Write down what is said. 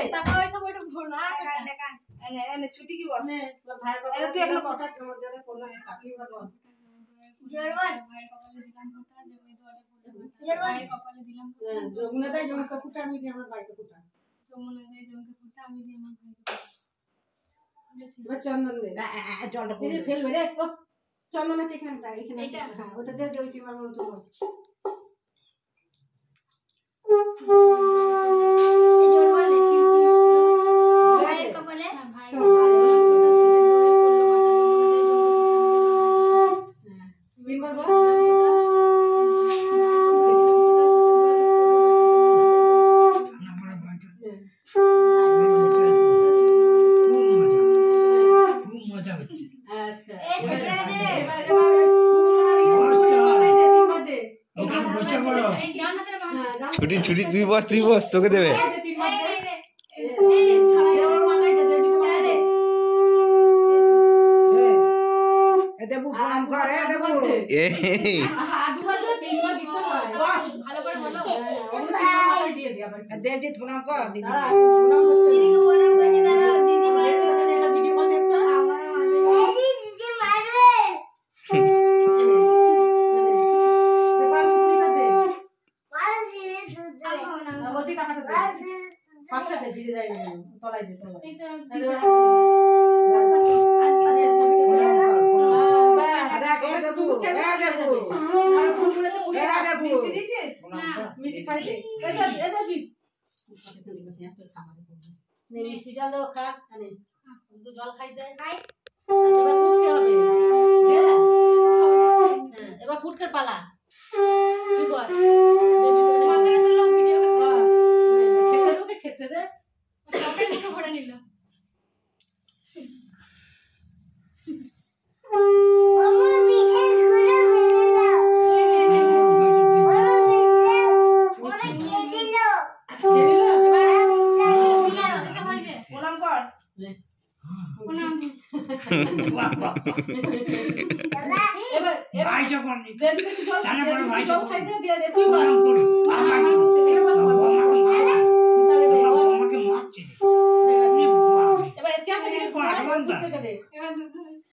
টাকা পয়সা বড় ভোনা টাকা এনে ছুটি কি বল নে ভাই এটা তুই এখন কথা মধ্যে কোন টাকি বল জরওয়ান ভাই কপালে দিলাম ফোঁটা জমি দুয়ারে পড়ে ভাই কপালে দিলাম যমুনা দেয় জমকে ফোঁটা আমি দিই আমার ভাইকে ফোঁটা যমুনা দেয় জমকে ফোঁটা আমি দিই আমার ভাইকে ফোঁটা চন্দন দে জলটা পড়ে ফেলবে রে চন্দন আছে এখানে দাও এখানে হ্যাঁ ওটা দিয়ে ওই কি মার মতো ছুটি ছুটি তুই বস তোকে দেবে জল খাইতে এবার ফুটকার পালা কি বল খেতে দে ভরে নিল ভাই যখন